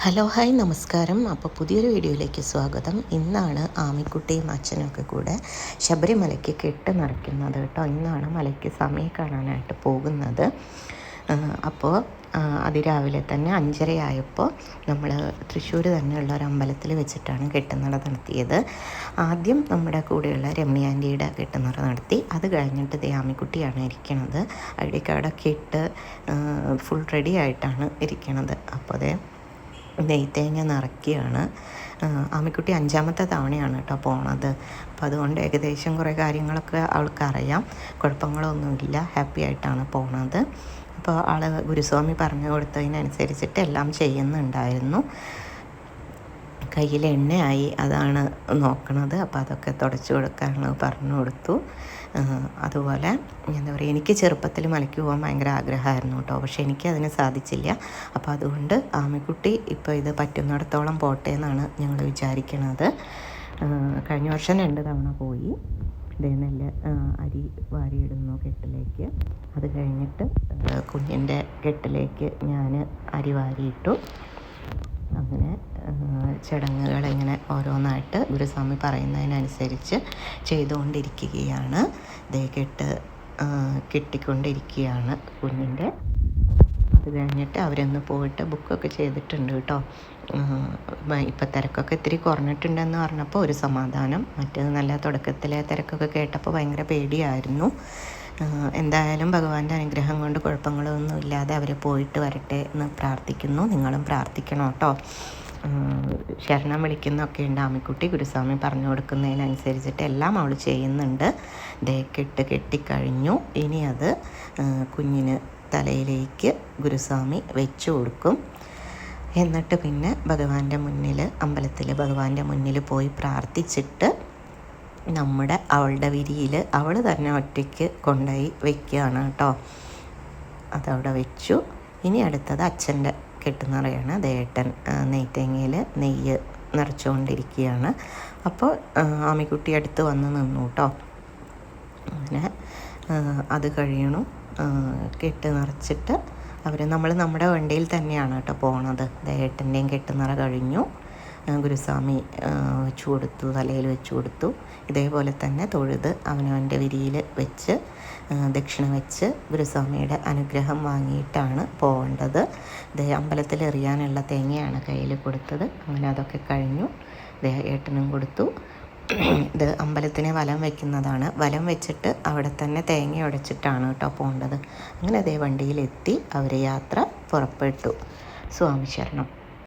Hello hi നമസ്കാരം. അപ്പോൾ പുതിയൊരു വീഡിയോയിലേക്ക് സ്വാഗതം. ഇന്നാണ് ആമിക്കുട്ടിയും അച്ഛനൊക്കെ കൂടെ ശബരിമലയ്ക്ക് കെട്ട് നിറയ്ക്കുന്നത് കേട്ടോ. ഇന്നാണ് മലയ്ക്ക് സമയം കാണാനായിട്ട് പോകുന്നത്. അപ്പോൾ അതിരാവിലെ തന്നെ 5:30 ആയപ്പോൾ നമ്മൾ തൃശ്ശൂർ തന്നെയുള്ള ഒരു അമ്പലത്തിൽ വെച്ചിട്ടാണ് കെട്ടുനിറ നടത്തിയത്. ആദ്യം നമ്മുടെ കൂടെയുള്ള രമണി ആൻറ്റിയുടെ കെട്ടുനിറ നടത്തി. അത് കഴിഞ്ഞിട്ട് ദേ ആമിക്കുട്ടിയാണ് ഇരിക്കണത്. അവിടെ കെട്ട് ഫുൾ റെഡി ആയിട്ടാണ് ഇരിക്കണത്. അപ്പോൾ അതേ നെയ്ത്തേങ്ങ നിറയ്ക്കുകയാണ്. ആമിക്കുട്ടി 5ാമത്തെ തവണയാണ് കേട്ടോ പോണത്. അപ്പോൾ അതുകൊണ്ട് ഏകദേശം കുറേ കാര്യങ്ങളൊക്കെ അവൾക്കറിയാം. കുഴപ്പങ്ങളൊന്നുമില്ല, ഹാപ്പി ആയിട്ടാണ് പോണത്. അപ്പോൾ ആൾ ഗുരുസ്വാമി പറഞ്ഞു കൊടുത്തതിനനുസരിച്ചിട്ട് എല്ലാം ചെയ്യുന്നുണ്ടായിരുന്നു. കയ്യിൽ എണ്ണയായി, അതാണ് നോക്കണത്. അപ്പോൾ അതൊക്കെ തുടച്ചു കൊടുക്കാനാണ് പറഞ്ഞു കൊടുത്തു. അതുപോലെ എന്താ പറയുക, എനിക്ക് ചെറുപ്പത്തിൽ മലയ്ക്ക് പോകാൻ ഭയങ്കര ആഗ്രഹമായിരുന്നു കേട്ടോ. പക്ഷേ എനിക്കതിന് സാധിച്ചില്ല. അപ്പോൾ അതുകൊണ്ട് ആമിക്കുട്ടി ഇപ്പോൾ ഇത് പറ്റുന്നിടത്തോളം പോട്ടെ എന്നാണ് ഞങ്ങൾ വിചാരിക്കണത്. കഴിഞ്ഞ വർഷം 2 തവണ പോയി. ഇതേ നെല്ല് അരി വാരിയിടുന്നു കെട്ടിലേക്ക്. അത് കഴിഞ്ഞിട്ട് കുഞ്ഞിൻ്റെ കെട്ടിലേക്ക് ഞാൻ അരി വാരിയിട്ടു. അങ്ങനെ ചടങ്ങുകളിങ്ങനെ ഓരോന്നായിട്ട് ഗുരുസ്വാമി പറയുന്നതിനനുസരിച്ച് ചെയ്തുകൊണ്ടിരിക്കുകയാണ്. ദേ കെട്ടിക്കൊണ്ടിരിക്കുകയാണ് കുഞ്ഞിൻ്റെ. അത് കഴിഞ്ഞിട്ട് അവരൊന്ന് പോയിട്ട് ബുക്കൊക്കെ ചെയ്തിട്ടുണ്ട് കേട്ടോ. ഇപ്പം തിരക്കൊക്കെ ഇത്തിരി കുറഞ്ഞിട്ടുണ്ടെന്ന് പറഞ്ഞപ്പോൾ ഒരു സമാധാനം. മറ്റേത് നല്ല തുടക്കത്തിലെ തിരക്കൊക്കെ കേട്ടപ്പോൾ ഭയങ്കര പേടിയായിരുന്നു. എന്തായാലും ഭഗവാന്റെ അനുഗ്രഹം കൊണ്ട് കുഴപ്പങ്ങളൊന്നും ഇല്ലാതെ അവർ പോയിട്ട് വരട്ടെ എന്ന് പ്രാർത്ഥിക്കുന്നു. നിങ്ങളും പ്രാർത്ഥിക്കണം കേട്ടോ. ശരണം വിളിക്കുന്നൊക്കെ ഉണ്ട് ആമിക്കുട്ടി. ഗുരുസ്വാമി പറഞ്ഞു കൊടുക്കുന്നതിനനുസരിച്ചിട്ട് എല്ലാം അവൾ ചെയ്യുന്നുണ്ട്. ദേ കെട്ടിക്കഴിഞ്ഞു. ഇനി അത് കുഞ്ഞിന് തലയിലേക്ക് ഗുരുസ്വാമി വെച്ചു കൊടുക്കും. എന്നിട്ട് പിന്നെ അമ്പലത്തിൽ ഭഗവാന്റെ മുന്നിൽ പോയി പ്രാർത്ഥിച്ചിട്ട് അവളുടെ വിരിയിൽ അവൾ തന്നെ ഒറ്റയ്ക്ക് കൊണ്ടുപോയി വെക്കുകയാണ് കേട്ടോ. അതവിടെ വെച്ചു. ഇനി അടുത്തത് അച്ഛൻ്റെ കെട്ടുനിറയാണ്. ദേട്ടൻ നെയ്ത്തേങ്ങയിൽ നെയ്യ് നിറച്ചുകൊണ്ടിരിക്കുകയാണ്. അപ്പോൾ ആമിക്കുട്ടി അടുത്ത് വന്ന് നിന്നു കേട്ടോ. അങ്ങനെ അത് കഴിയണം. കെട്ട് നിറച്ചിട്ട് നമ്മൾ നമ്മുടെ വണ്ടിയിൽ തന്നെയാണ് കേട്ടോ പോണത്. ദേട്ടൻ്റെയും കെട്ടുനിറ കഴിഞ്ഞു. ഗുരുസ്വാമി വെച്ചു കൊടുത്തു, തലയിൽ വെച്ചു കൊടുത്തു. ഇതേപോലെ തന്നെ തൊഴുത് അവനവൻ്റെ വിരിയിൽ വെച്ച് ദക്ഷിണ വെച്ച് ഗുരുസ്വാമിയുടെ അനുഗ്രഹം വാങ്ങിയിട്ടാണ് പോകേണ്ടത്. അമ്പലത്തിൽ എറിയാനുള്ള തേങ്ങയാണ് കയ്യിൽ കൊടുത്തത്. അങ്ങനെ അതൊക്കെ കഴിഞ്ഞു. ഏട്ടനും കൊടുത്തു. ഇത് അമ്പലത്തിനെ വലം വയ്ക്കുന്നതാണ്. വലം വെച്ചിട്ട് അവിടെ തന്നെ തേങ്ങ ഉടച്ചിട്ടാണ് കേട്ടോ പോകേണ്ടത്. അങ്ങനെ വണ്ടിയിലെത്തി അവർ യാത്ര പുറപ്പെട്ടു. സ്വാമി ശരണം.